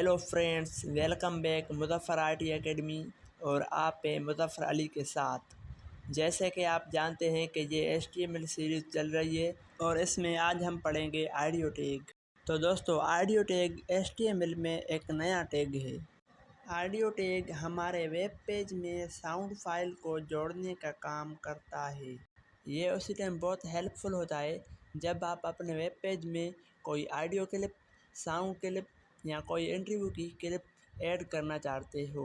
Hello friends, welcome back Muzaffar IT academy. और आप हैं मुज़फ़्फ़र अली के साथ। जैसे कि आप जानते हैं कि ये HTML सीरीज़ चल रही है और इसमें आज हम पढ़ेंगे ऑडियो टैग। तो दोस्तों, ऑडियो टैग HTML में एक नया टैग है। ऑडियो टैग हमारे वेब पेज में साउंड फाइल को जोड़ने का काम करता है। ये उसी टाइम बहुत हेल्पफुल होता है जब आप अपने वेब पेज में कोई ऑडियो क्लिप, साउंड क्लिप या कोई इंटरव्यू की क्लिप ऐड करना चाहते हो।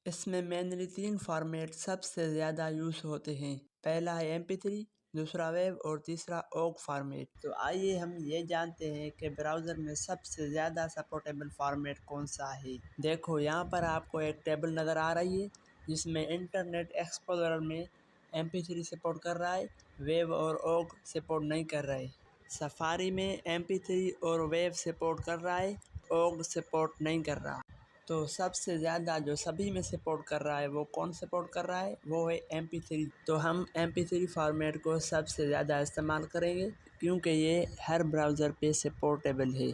इसमें मेनली 3 फॉर्मेट सबसे ज़्यादा यूज़ होते हैं। पहला है MP3, दूसरा वेब और तीसरा OGG फॉर्मेट। तो आइए हम ये जानते हैं कि ब्राउज़र में सबसे ज़्यादा सपोर्टेबल फॉर्मेट कौन सा है। देखो, यहाँ पर आपको एक टेबल नज़र आ रही है जिसमें इंटरनेट एक्सप्लोरर में MP3 सपोर्ट कर रहा है, वेब और OGG सपोर्ट नहीं कर रहा है। सफारी में MP3 और वेब सपोर्ट कर रहा है, OGG सपोर्ट नहीं कर रहा। तो सबसे ज़्यादा जो सभी में सपोर्ट कर रहा है वो कौन सपोर्ट कर रहा है, वो है MP3। तो हम MP3 फॉर्मेट को सबसे ज़्यादा इस्तेमाल करेंगे क्योंकि ये हर ब्राउज़र पे सपोर्टेबल है।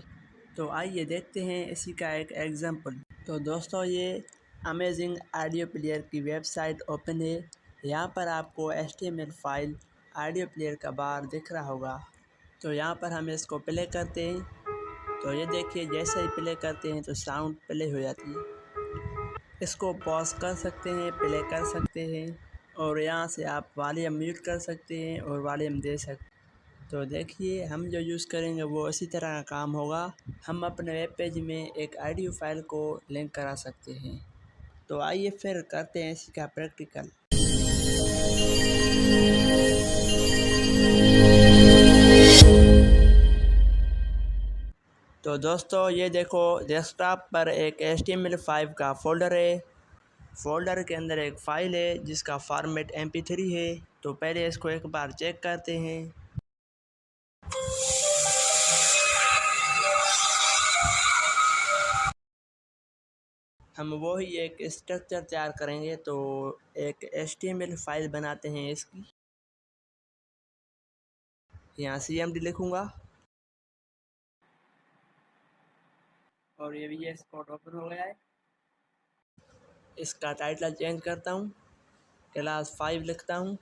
तो आइए देखते हैं इसी का एक एग्जांपल। तो दोस्तों, ये अमेजिंग ऑडियो प्लेयर की वेबसाइट ओपन है। यहाँ पर आपको HTML फाइल ऑडियो प्लेयर का बार दिख रहा होगा। तो यहाँ पर हम इसको प्ले करते हैं। तो ये देखिए, जैसे ही प्ले करते हैं तो साउंड प्ले हो जाती है। इसको पॉज कर सकते हैं, प्ले कर सकते हैं और यहाँ से आप वॉल्यूम म्यूट कर सकते हैं और वॉल्यूम दे सकते हैं। तो देखिए, हम जो यूज़ करेंगे वो इसी तरह का काम होगा। हम अपने वेब पेज में एक ऑडियो फाइल को लिंक करा सकते हैं। तो आइए फिर करते हैं इसी का प्रैक्टिकल। तो दोस्तों, ये देखो, डेस्कटॉप पर एक HTML5 का फ़ोल्डर है। फ़ोल्डर के अंदर एक फ़ाइल है जिसका फॉर्मेट MP3 है। तो पहले इसको एक बार चेक करते हैं। हम वो ही एक स्ट्रक्चर तैयार करेंगे। तो एक HTML फाइल बनाते हैं इसकी। यहाँ CMD लिखूँगा और ये VS कोड ओपन हो गया है। इसका टाइटल चेंज करता हूँ, क्लास 5 लिखता हूँ।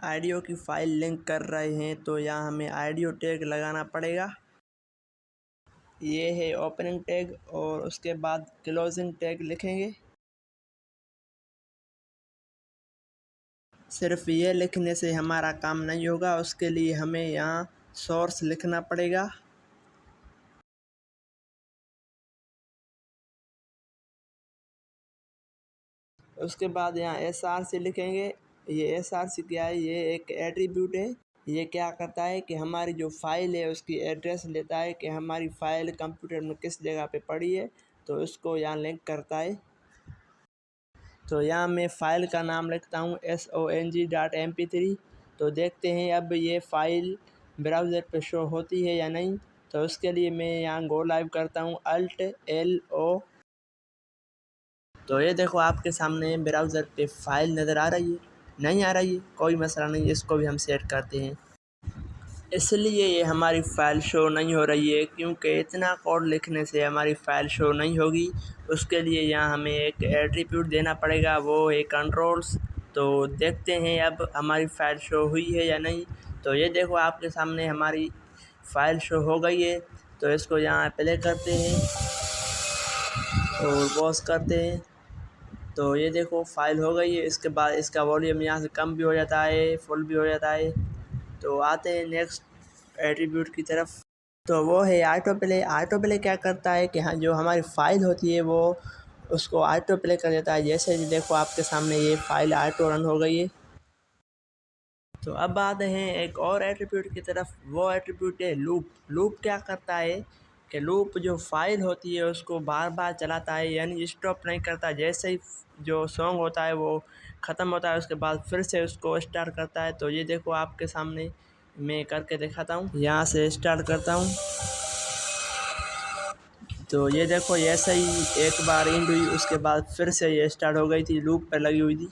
ऑडियो की फ़ाइल लिंक कर रहे हैं तो यहाँ हमें ऑडियो टैग लगाना पड़ेगा। ये है ओपनिंग टैग और उसके बाद क्लोजिंग टैग लिखेंगे। सिर्फ ये लिखने से हमारा काम नहीं होगा, उसके लिए हमें यहाँ सोर्स लिखना पड़ेगा। उसके बाद यहाँ SRC लिखेंगे। ये SRC क्या है? ये एक एट्रीब्यूट है। ये क्या करता है कि हमारी जो फाइल है उसकी एड्रेस लेता है कि हमारी फ़ाइल कंप्यूटर में किस जगह पे पड़ी है, तो उसको यहाँ लिंक करता है। तो यहाँ मैं फ़ाइल का नाम लिखता हूँ song.mp3। तो देखते हैं अब ये फ़ाइल ब्राउज़र पे शो होती है या नहीं। तो उसके लिए मैं यहाँ गो लाइव करता हूँ, Alt+L+O। तो ये देखो, आपके सामने ब्राउज़र पे फ़ाइल नज़र आ रही है, नहीं आ रही है, कोई मसला नहीं, इसको भी हम सेट करते हैं। इसलिए ये हमारी फ़ाइल शो नहीं हो रही है क्योंकि इतना कोड लिखने से हमारी फ़ाइल शो नहीं होगी। उसके लिए यहाँ हमें एक एट्रीब्यूट देना पड़ेगा, वो है कंट्रोल्स। तो देखते हैं अब हमारी फ़ाइल शो हुई है या नहीं। तो ये देखो, आपके सामने हमारी फ़ाइल शो हो गई है। तो इसको यहाँ प्ले करते हैं और पॉज करते हैं। तो ये देखो, फ़ाइल हो गई है। इसके बाद इसका वॉल्यूम यहाँ से कम भी हो जाता है, फुल भी हो जाता है। तो आते हैं नेक्स्ट एट्रीब्यूट की तरफ। तो वो है ऑटो प्ले। ऑटो प्ले क्या करता है कि हाँ, जो हमारी फ़ाइल होती है वो उसको ऑटो प्ले कर देता है। जैसे कि देखो, आपके सामने ये फ़ाइल ऑटो रन हो गई है। तो अब आते हैं एक और एट्रीब्यूट की तरफ। वो एट्रीब्यूट है लूप। लूप क्या करता है कि लूप जो फाइल होती है उसको बार बार चलाता है, यानी स्टॉप नहीं करता। जैसे ही जो सॉन्ग होता है वो ख़त्म होता है उसके बाद फिर से उसको स्टार्ट करता है। तो ये देखो, आपके सामने मैं करके दिखाता हूँ। यहाँ से स्टार्ट करता हूँ। तो ये देखो, ऐसे ही एक बार एंड हुई, उसके बाद फिर से ये स्टार्ट हो गई थी, लूप पर लगी हुई थी।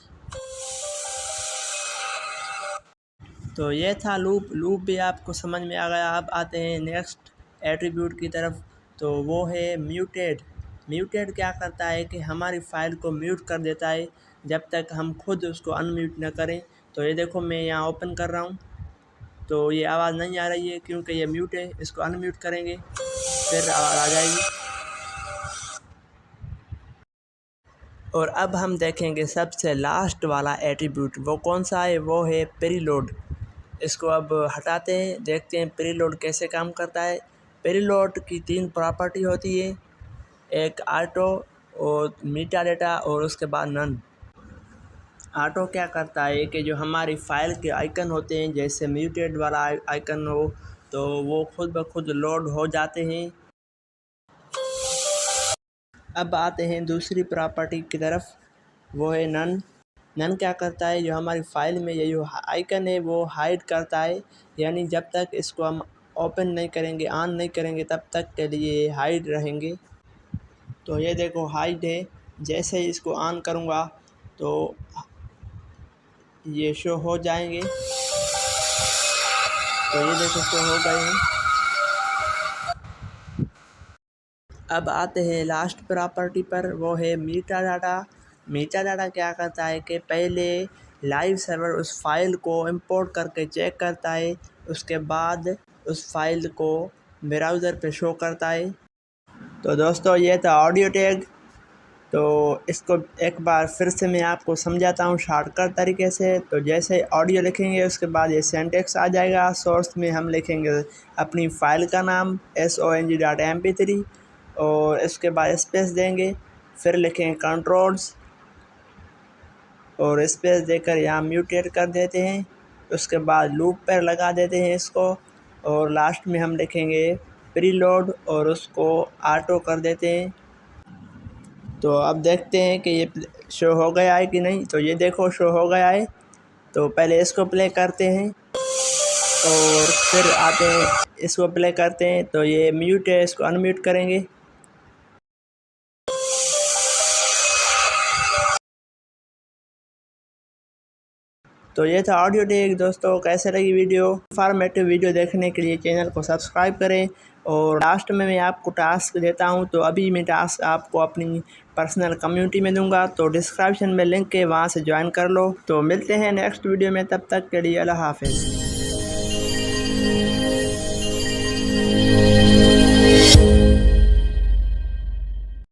तो ये था लूप भी आपको समझ में आ गया। अब आते हैं नेक्स्ट एट्रीब्यूट की तरफ, तो वो है म्यूटेड। म्यूटेड क्या करता है कि हमारी फ़ाइल को म्यूट कर देता है जब तक हम खुद उसको अनम्यूट न करें। तो ये देखो मैं यहाँ ओपन कर रहा हूँ तो ये आवाज़ नहीं आ रही है क्योंकि ये म्यूट है। इसको अनम्यूट करेंगे फिर आवाज़ आ जाएगी। और अब हम देखेंगे सबसे लास्ट वाला एट्रीब्यूट, वो कौन सा है, वो है प्रीलोड। इसको अब हटाते हैं, देखते हैं प्रीलोड कैसे काम करता है। प्रीलोड की 3 प्रॉपर्टी होती है, एक ऑटो और मीटा डेटा और उसके बाद नन। ऑटो क्या करता है कि जो हमारी फ़ाइल के आइकन होते हैं, जैसे म्यूटेड वाला आइकन हो, तो वो खुद ब खुद लोड हो जाते हैं। अब आते हैं दूसरी प्रॉपर्टी की तरफ, वो है नन। नन क्या करता है, जो हमारी फ़ाइल में ये जो आइकन है वो हाइड करता है, यानी जब तक इसको हम ओपन नहीं करेंगे, ऑन नहीं करेंगे, तब तक के लिए हाइड रहेंगे। तो ये देखो हाइड है, जैसे ही इसको ऑन करूँगा तो ये शो हो जाएंगे। तो ये देखो शो हो गए हैं। अब आते हैं लास्ट प्रॉपर्टी पर, वो है मीटा डाटा। मीटा डाटा क्या करता है कि पहले लाइव सर्वर उस फाइल को इंपोर्ट करके चेक करता है, उसके बाद उस फाइल को ब्राउज़र पे शो करता है। तो दोस्तों ये था ऑडियो टैग। तो इसको एक बार फिर से मैं आपको समझाता हूँ शॉर्टकट तरीके से। तो जैसे ऑडियो लिखेंगे उसके बाद ये सिंटैक्स आ जाएगा। सोर्स में हम लिखेंगे अपनी फ़ाइल का नाम song.mp3 और इसके बाद स्पेस देंगे, फिर लिखेंगे कंट्रोल्स और स्पेस देकर यहाँ म्यूटेट कर देते हैं। उसके बाद लूप पर लगा देते हैं इसको और लास्ट में हम लिखेंगे प्रीलोड और उसको ऑटो कर देते हैं। तो अब देखते हैं कि ये शो हो गया है कि नहीं। तो ये देखो शो हो गया है। तो पहले इसको प्ले करते हैं और फिर आते हैं इसको प्ले करते हैं। तो ये म्यूट है, इसको अनम्यूट करेंगे। तो ये था ऑडियो टैग। दोस्तों कैसे लगी वीडियो? इंफॉर्मेटिव वीडियो देखने के लिए चैनल को सब्सक्राइब करें। और लास्ट में मैं आपको टास्क देता हूं, तो अभी मैं टास्क आपको अपनी पर्सनल कम्युनिटी में दूंगा, तो डिस्क्रिप्शन में लिंक है, वहां से ज्वाइन कर लो। तो मिलते हैं नेक्स्ट वीडियो में, तब तक के लिए अल्लाह हाफिज़।